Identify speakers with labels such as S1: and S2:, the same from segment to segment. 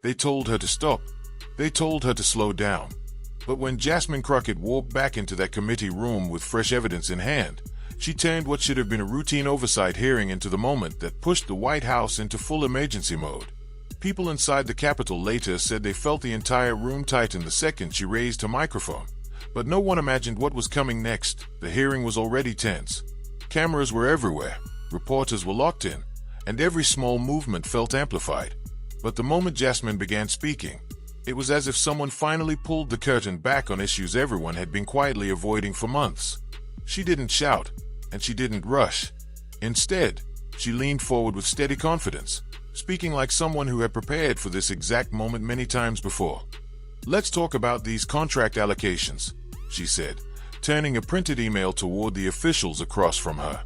S1: They told her to stop. They told her to slow down. But when Jasmine Crockett walked back into that committee room with fresh evidence in hand, she turned what should have been a routine oversight hearing into the moment that pushed the White House into full emergency mode. People inside the Capitol later said they felt the entire room tighten the second she raised her microphone. But no one imagined what was coming next. The hearing was already tense. Cameras were everywhere, reporters were locked in, and every small movement felt amplified. But the moment Jasmine began speaking, it was as if someone finally pulled the curtain back on issues everyone had been quietly avoiding for months. She didn't shout, and she didn't rush. Instead, she leaned forward with steady confidence, speaking like someone who had prepared for this exact moment many times before. "Let's talk about these contract allocations," she said, turning a printed email toward the officials across from her.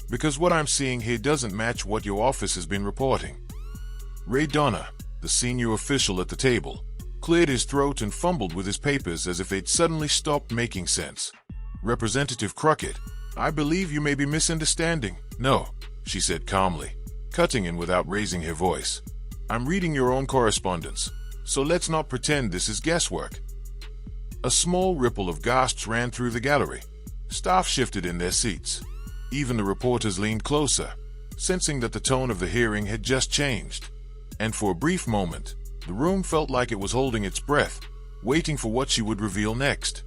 S1: "Because what I'm seeing here doesn't match what your office has been reporting." Ray Donner, the senior official at the table, cleared his throat and fumbled with his papers as if they'd suddenly stopped making sense. "Representative Crockett, I believe you may be misunderstanding." "No," she said calmly, cutting in without raising her voice. "I'm reading your own correspondence, so let's not pretend this is guesswork." A small ripple of gasps ran through the gallery. Staff shifted in their seats. Even the reporters leaned closer, sensing that the tone of the hearing had just changed. And for a brief moment, the room felt like it was holding its breath, waiting for what she would reveal next.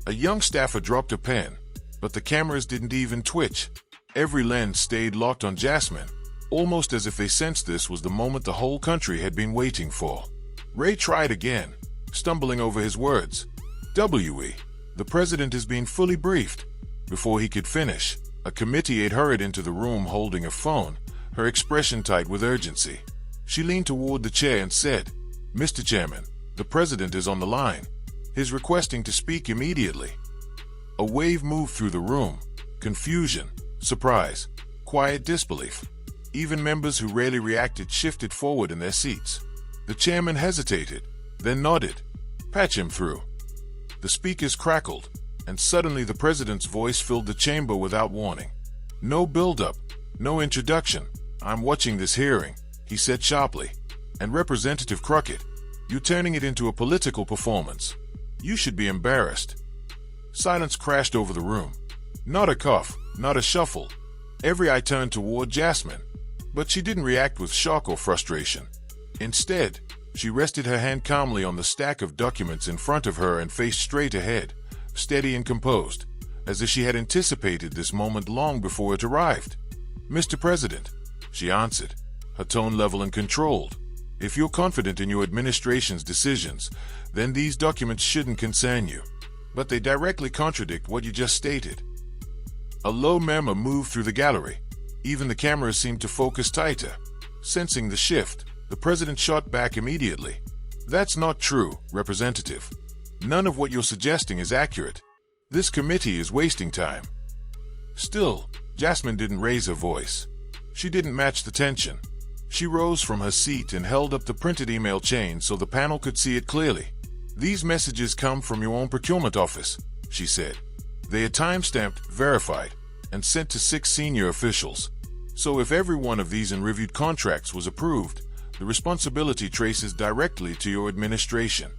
S1: A young staffer dropped a pen, but the cameras didn't even twitch. Every lens stayed locked on Jasmine, almost as if they sensed this was the moment the whole country had been waiting for. Ray tried again, stumbling over his words. The president is being fully briefed." Before he could finish, a committee aide hurried into the room holding a phone, her expression tight with urgency. She leaned toward the chair and said, "Mr. Chairman, the president is on the line. He's requesting to speak immediately." A wave moved through the room. Confusion, surprise, quiet disbelief. Even members who rarely reacted shifted forward in their seats. The chairman hesitated, then nodded. "Patch him through." The speakers crackled, and suddenly the president's voice filled the chamber without warning. "No build-up, no introduction. I'm watching this hearing," he said sharply. "And Representative Crockett, you're turning it into a political performance. You should be embarrassed." Silence crashed over the room. Not a cough, not a shuffle. Every eye turned toward Jasmine, but she didn't react with shock or frustration. Instead, she rested her hand calmly on the stack of documents in front of her and faced straight ahead, steady and composed, as if she had anticipated this moment long before it arrived. "Mr. President," she answered, her tone level and controlled. "If you're confident in your administration's decisions, then these documents shouldn't concern you. But they directly contradict what you just stated." A low murmur moved through the gallery. Even the cameras seemed to focus tighter. Sensing the shift, the president shot back immediately. "That's not true, Representative. None of what you're suggesting is accurate. This committee is wasting time." Still, Jasmine didn't raise her voice. She didn't match the tension. She rose from her seat and held up the printed email chain so the panel could see it clearly. "These messages come from your own procurement office," she said. "They are time-stamped, verified, and sent to 6 senior officials. So if every one of these unreviewed contracts was approved, the responsibility traces directly to your administration."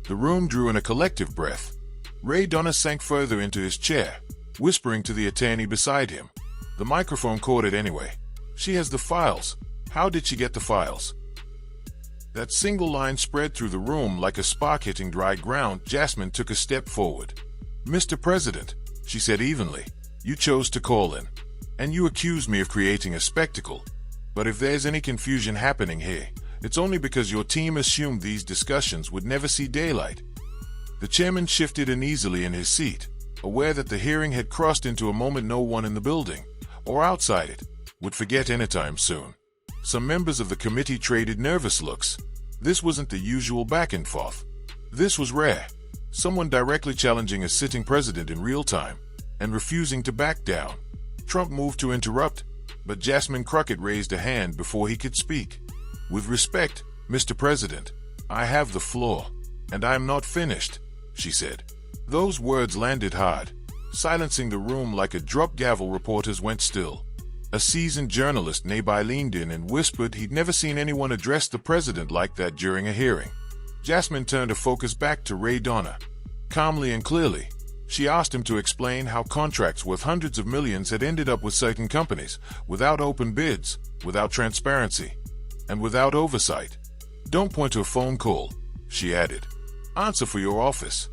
S1: The room drew in a collective breath. Ray Donner sank further into his chair, whispering to the attorney beside him. The microphone caught it anyway. "She has the files. How did she get the files?" That single line spread through the room like a spark hitting dry ground. Jasmine took a step forward. "Mr. President," she said evenly, "you chose to call in, and you accused me of creating a spectacle. But if there's any confusion happening here, it's only because your team assumed these discussions would never see daylight." The chairman shifted uneasily in his seat, aware that the hearing had crossed into a moment no one in the building, or outside it, would forget anytime soon. Some members of the committee traded nervous looks. This wasn't the usual back and forth. This was rare. Someone directly challenging a sitting president in real time, and refusing to back down. Trump moved to interrupt, but Jasmine Crockett raised a hand before he could speak. "With respect, Mr. President, I have the floor, and I am not finished," she said. Those words landed hard, silencing the room like a dropped gavel. Reporters went still. A seasoned journalist nearby leaned in and whispered he'd never seen anyone address the president like that during a hearing. Jasmine turned her focus back to Ray Donner. Calmly and clearly, she asked him to explain how contracts worth hundreds of millions had ended up with certain companies, without open bids, without transparency, and without oversight. Don't point to a phone call, she added. Answer for your office.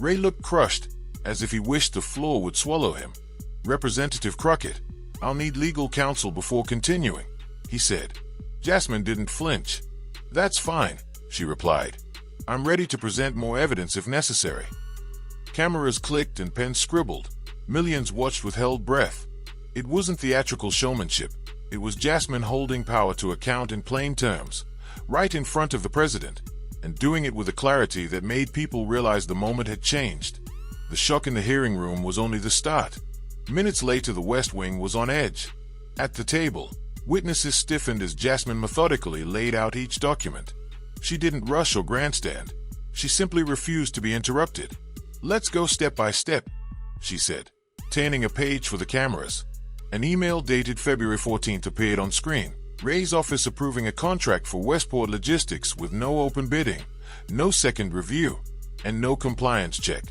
S1: Ray looked crushed, as if he wished the floor would swallow him. Representative Crockett, I'll need legal counsel before continuing, he said. Jasmine didn't flinch. That's fine, she replied. I'm ready to present more evidence if necessary. Cameras clicked and pens scribbled. Millions watched with held breath. It wasn't theatrical showmanship. It was Jasmine holding power to account in plain terms, right in front of the president, and doing it with a clarity that made people realize the moment had changed. The shock in the hearing room was only the start. Minutes later, the West Wing was on edge. At the table, witnesses stiffened as Jasmine methodically laid out each document. She didn't rush or grandstand. She simply refused to be interrupted. Let's go step by step, she said, turning a page for the cameras. An email dated February 14th appeared on screen. Ray's office approving a contract for Westport Logistics with no open bidding, no second review, and no compliance check.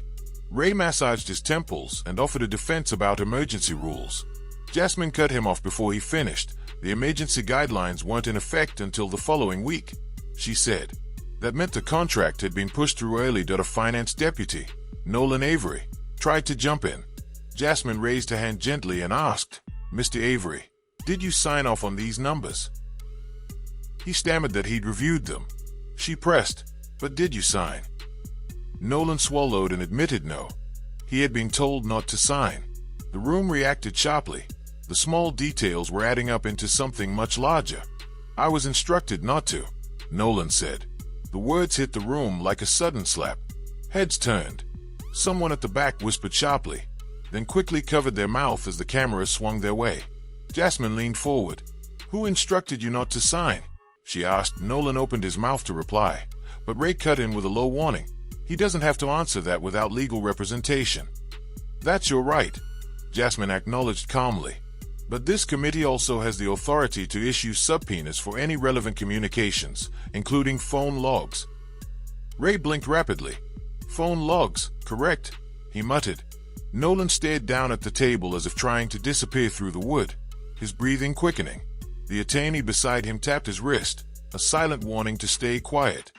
S1: Ray massaged his temples and offered a defense about emergency rules. Jasmine cut him off before he finished. The emergency guidelines weren't in effect until the following week, she said. That meant the contract had been pushed through early. A finance deputy, Nolan Avery, tried to jump in. Jasmine raised her hand gently and asked, Mr. Avery, did you sign off on these numbers? He stammered that he'd reviewed them. She pressed, but did you sign? Nolan swallowed and admitted no. He had been told not to sign. The room reacted sharply. The small details were adding up into something much larger. I was instructed not to, Nolan said. The words hit the room like a sudden slap. Heads turned. Someone at the back whispered sharply, then quickly covered their mouth as the cameras swung their way. Jasmine leaned forward. Who instructed you not to sign? She asked. Nolan opened his mouth to reply, but Ray cut in with a low warning. He doesn't have to answer that without legal representation. That's your right, Jasmine acknowledged calmly. But this committee also has the authority to issue subpoenas for any relevant communications, including phone logs. Ray blinked rapidly. Phone logs, correct, he muttered. Nolan stared down at the table as if trying to disappear through the wood, his breathing quickening. The attorney beside him tapped his wrist, a silent warning to stay quiet.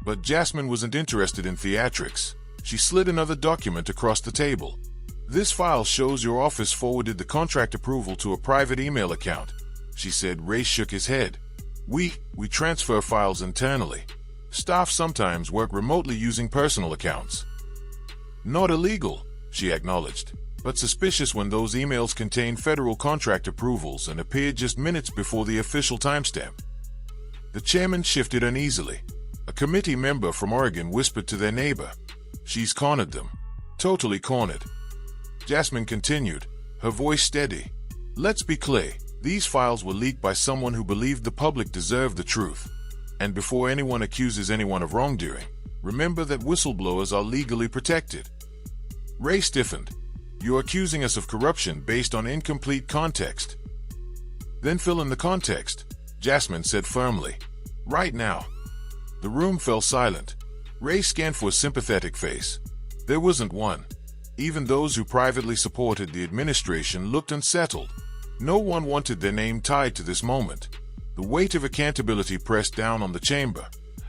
S1: But Jasmine wasn't interested in theatrics. She slid another document across the table. This file shows your office forwarded the contract approval to a private email account, she said. Ray shook his head. We transfer files internally. Staff sometimes work remotely using personal accounts. Not illegal, she acknowledged, but suspicious when those emails contain federal contract approvals and appeared just minutes before the official timestamp. The chairman shifted uneasily. A committee member from Oregon whispered to their neighbor, She's cornered them. Totally cornered. Jasmine continued, her voice steady. Let's be clear, these files were leaked by someone who believed the public deserved the truth. And before anyone accuses anyone of wrongdoing, remember that whistleblowers are legally protected. Ray stiffened. You're accusing us of corruption based on incomplete context. Then fill in the context, Jasmine said firmly. Right now. The room fell silent. Ray scanned for a sympathetic face. There wasn't one. Even those who privately supported the administration looked unsettled. No one wanted their name tied to this moment. The weight of accountability pressed down on the chamber,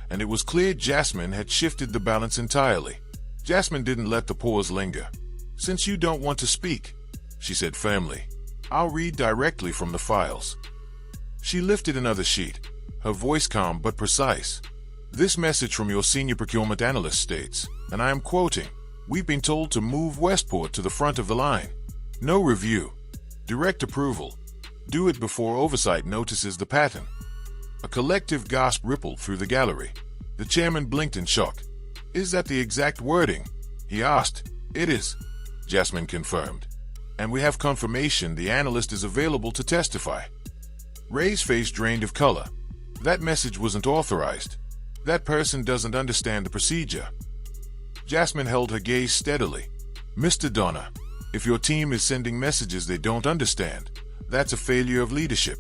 S1: and it was clear Jasmine had shifted the balance entirely. Jasmine didn't let the pause linger. Since you don't want to speak, she said firmly, I'll read directly from the files. She lifted another sheet, her voice calm but precise. This message from your senior procurement analyst states, and I am quoting, we've been told to move Westport to the front of the line. No review. Direct approval. Do it before oversight notices the pattern. A collective gasp rippled through the gallery. The chairman blinked in shock. Is that the exact wording? He asked. It is, Jasmine confirmed. And we have confirmation the analyst is available to testify. Ray's face drained of color. That message wasn't authorized. That person doesn't understand the procedure. Jasmine held her gaze steadily. Mr. Donner, if your team is sending messages they don't understand, That's a failure of leadership.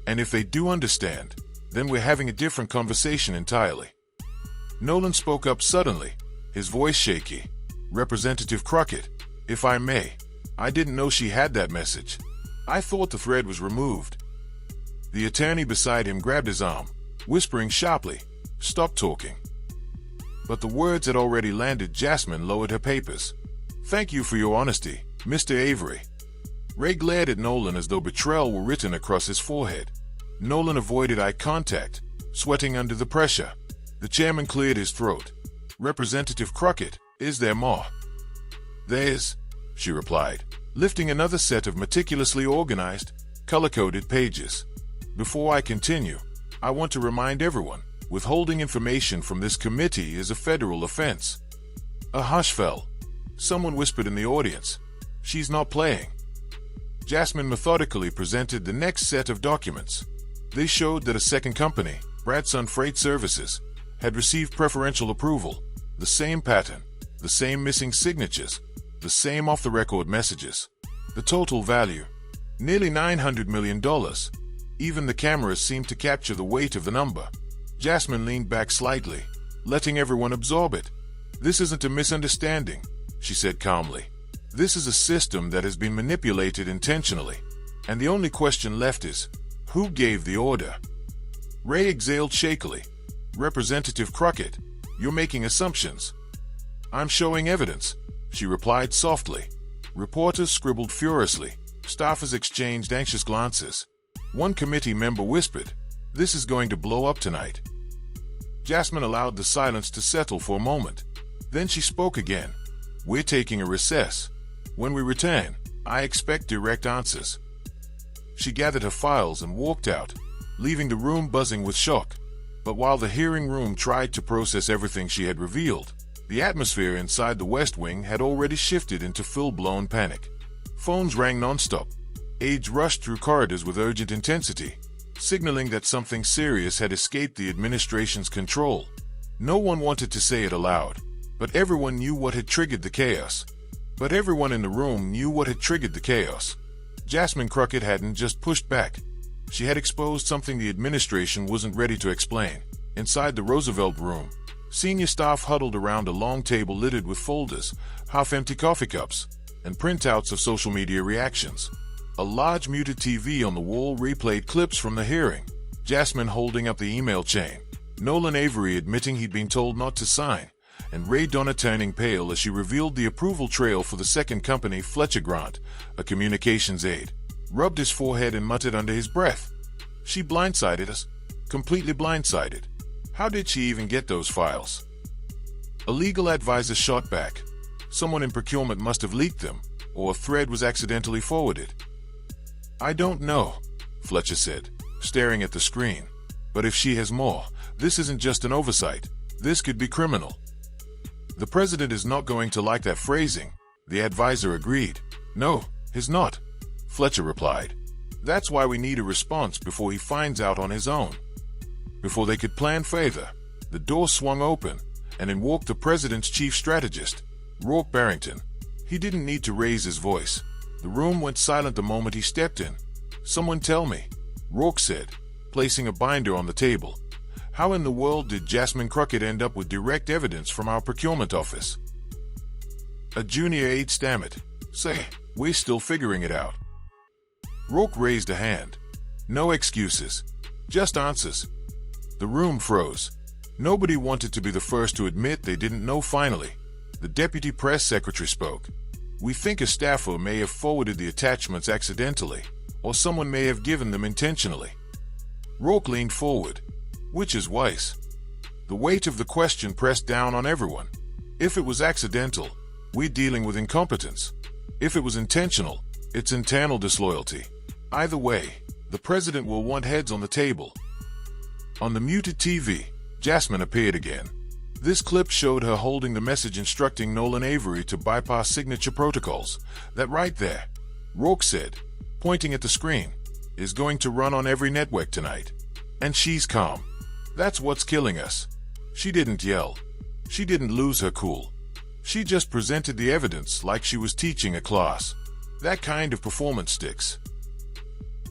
S1: And if they do understand, then we're having a different conversation entirely. Nolan spoke up suddenly, his voice shaky. Representative Crockett, if I may, I didn't know she had that message. I thought the thread was removed. The attorney beside him grabbed his arm, whispering sharply, "Stop talking." But the words had already landed. Jasmine lowered her papers. "Thank you for your honesty, Mr. Avery." Ray glared at Nolan as though betrayal were written across his forehead. Nolan avoided eye contact, sweating under the pressure. The chairman cleared his throat. "Representative Crockett, is there more?" "There's," she replied, lifting another set of meticulously organized, color-coded pages. "Before I continue, I want to remind everyone, withholding information from this committee is a federal offense." A hush fell. Someone whispered in the audience, "She's not playing." Jasmine methodically presented the next set of documents. They showed that a second company, Bradson Freight Services, had received preferential approval, the same pattern, the same missing signatures, the same off-the-record messages. The total value, nearly $900 million. Even the cameras seemed to capture the weight of the number. Jasmine leaned back slightly, letting everyone absorb it. "This isn't a misunderstanding," she said calmly. "This is a system that has been manipulated intentionally. And the only question left is, who gave the order?" Ray exhaled shakily. "Representative Crockett, you're making assumptions." "I'm showing evidence," she replied softly. Reporters scribbled furiously. Staffers exchanged anxious glances. One committee member whispered, "This is going to blow up tonight." Jasmine allowed the silence to settle for a moment. Then she spoke again. "We're taking a recess. When we return, I expect direct answers." She gathered her files and walked out, leaving the room buzzing with shock. But while the hearing room tried to process everything she had revealed, the atmosphere inside the West Wing had already shifted into full-blown panic. Phones rang nonstop. Aides rushed through corridors with urgent intensity, signaling that something serious had escaped the administration's control. No one wanted to say it aloud, but everyone knew what had triggered the chaos. But everyone in the room knew what had triggered the chaos. Jasmine Crockett hadn't just pushed back. She had exposed something the administration wasn't ready to explain. Inside the Roosevelt room, senior staff huddled around a long table littered with folders, half-empty coffee cups, and printouts of social media reactions. A large muted TV on the wall replayed clips from the hearing. Jasmine holding up the email chain, Nolan Avery admitting he'd been told not to sign, and Ray Donner turning pale as she revealed the approval trail for the second company. Fletcher Grant, a communications aide, rubbed his forehead and muttered under his breath, "She blindsided us. Completely blindsided. How did she even get those files?" A legal advisor shot back, "Someone in procurement must have leaked them, or a thread was accidentally forwarded." "I don't know," Fletcher said, staring at the screen. "But if she has more, this isn't just an oversight. This could be criminal." "The president is not going to like that phrasing," the advisor agreed. "No, he's not," Fletcher replied. "That's why we need a response before he finds out on his own." Before they could plan further, the door swung open, and in walked the president's chief strategist, Rourke Barrington. He didn't need to raise his voice. The room went silent the moment he stepped in. "Someone tell me," Rourke said, placing a binder on the table. "How in the world did Jasmine Crockett end up with direct evidence from our procurement office?" A junior aide stammered, "Say, we're still figuring it out." Rourke raised a hand. "No excuses. Just answers." The room froze. Nobody wanted to be the first to admit they didn't know. Finally, the deputy press secretary spoke. "We think a staffer may have forwarded the attachments accidentally, or someone may have given them intentionally." Rourke leaned forward. "Which is wise?" The weight of the question pressed down on everyone. If it was accidental, we're dealing with incompetence. If it was intentional, it's internal disloyalty. Either way, the president will want heads on the table. On the muted TV, Jasmine appeared again. This clip showed her holding the message instructing Nolan Avery to bypass signature protocols. "That right there," Rourke said, pointing at the screen, "is going to run on every network tonight." And she's calm. That's what's killing us. She didn't yell. She didn't lose her cool. She just presented the evidence like she was teaching a class. That kind of performance sticks.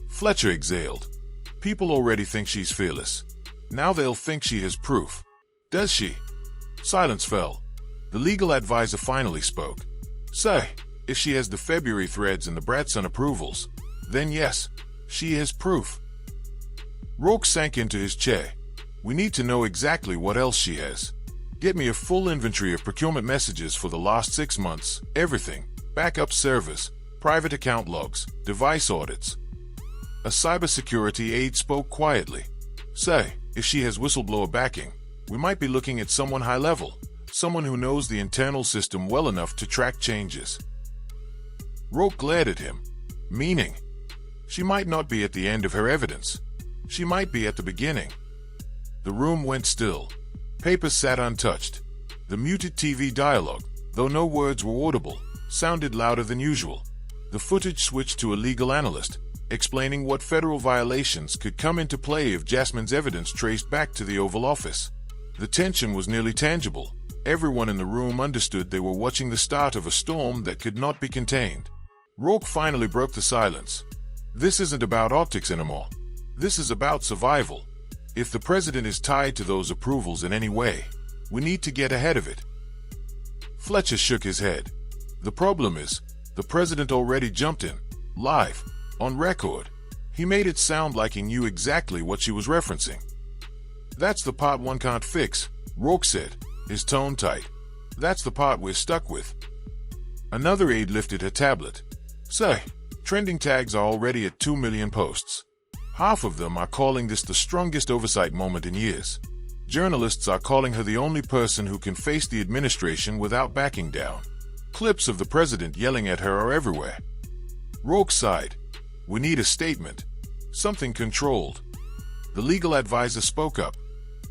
S1: Fletcher exhaled. People already think she's fearless. Now they'll think she has proof. Does she? Silence fell. The legal advisor finally spoke. Say, if she has the February threads and the Bratson approvals, then yes, she has proof. Rourke sank into his chair. We need to know exactly what else she has. Get me a full inventory of procurement messages for the last 6 months, everything, backup servers, private account logs, device audits. A cybersecurity aide spoke quietly. Say, if she has whistleblower backing, we might be looking at someone high level, someone who knows the internal system well enough to track changes. Rourke glared at him. Meaning? She might not be at the end of her evidence. She might be at the beginning. The room went still. Papers sat untouched. The muted TV dialogue, though no words were audible, sounded louder than usual. The footage switched to a legal analyst, explaining what federal violations could come into play if Jasmine's evidence traced back to the Oval Office. The tension was nearly tangible. Everyone in the room understood they were watching the start of a storm that could not be contained. Rourke finally broke the silence. This isn't about optics anymore. This is about survival. If the president is tied to those approvals in any way, we need to get ahead of it. Fletcher shook his head. The problem is, the president already jumped in, live, on record. He made it sound like he knew exactly what she was referencing. That's the part one can't fix, Rourke said, his tone tight. That's the part we're stuck with. Another aide lifted her tablet. Say, trending tags are already at 2 million posts. Half of them are calling this the strongest oversight moment in years. Journalists are calling her the only person who can face the administration without backing down. Clips of the president yelling at her are everywhere. Rourke sighed. We need a statement. Something controlled. The legal advisor spoke up.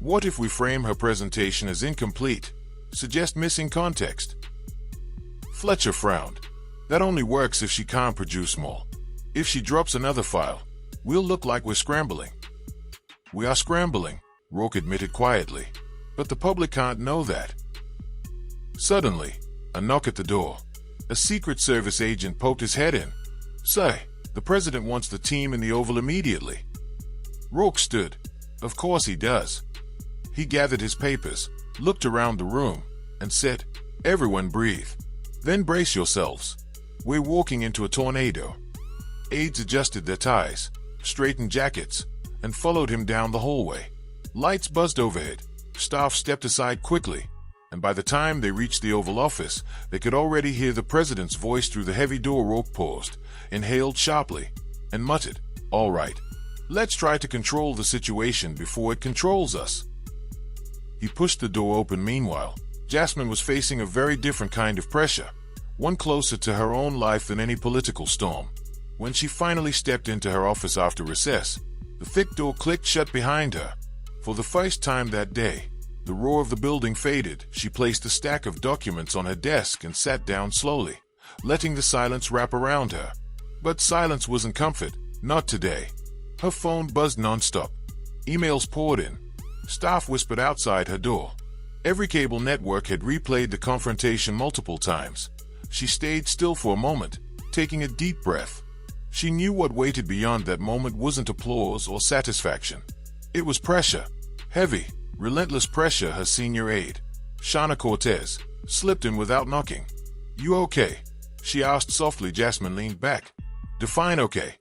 S1: What if we frame her presentation as incomplete? Suggest missing context. Fletcher frowned. That only works if she can't produce more. If she drops another file, we'll look like we're scrambling. We are scrambling, Rourke admitted quietly. But the public can't know that. Suddenly, a knock at the door. A Secret Service agent poked his head in. Say, the president wants the team in the Oval immediately. Rourke stood. Of course he does. He gathered his papers, looked around the room, and said, Everyone breathe. Then brace yourselves. We're walking into a tornado. Aides adjusted their ties, straightened jackets, and followed him down the hallway. Lights buzzed overhead. Staff stepped aside quickly, and by the time they reached the Oval Office, they could already hear the president's voice through the heavy door. Rourke paused, inhaled sharply, and muttered, All right. Let's try to control the situation before it controls us. He pushed the door open. Meanwhile, Jasmine was facing a very different kind of pressure, one closer to her own life than any political storm. When she finally stepped into her office after recess, the thick door clicked shut behind her. For the first time that day, the roar of the building faded. She placed a stack of documents on her desk and sat down slowly, letting the silence wrap around her. But silence wasn't comfort, not today. Her phone buzzed nonstop. Emails poured in. Staff whispered outside her door. Every cable network had replayed the confrontation multiple times. She stayed still for a moment, taking a deep breath. She knew what waited beyond that moment wasn't applause or satisfaction. It was pressure. Heavy, relentless pressure. Her senior aide, Shana Cortez, slipped in without knocking. You okay? She asked softly. Jasmine leaned back. Define okay.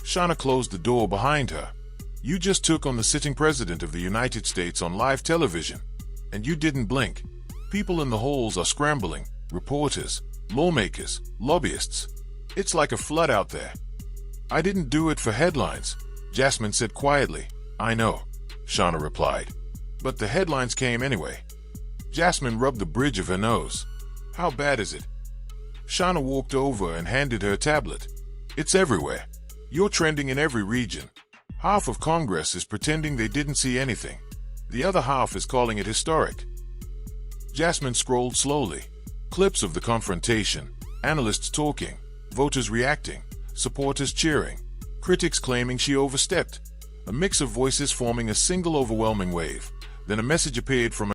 S1: Shana closed the door behind her. You just took on the sitting president of the United States on live television. And you didn't blink. People in the halls are scrambling. Reporters, lawmakers, lobbyists. It's like a flood out there. I didn't do it for headlines, Jasmine said quietly. I know, Shana replied. But the headlines came anyway. Jasmine rubbed the bridge of her nose. How bad is it? Shana walked over and handed her a tablet. It's everywhere. You're trending in every region. Half of Congress is pretending they didn't see anything. The other half is calling it historic. Jasmine scrolled slowly. Clips of the confrontation, analysts talking, voters reacting, supporters cheering, critics claiming she overstepped. A mix of voices forming a single overwhelming wave. Then a message appeared from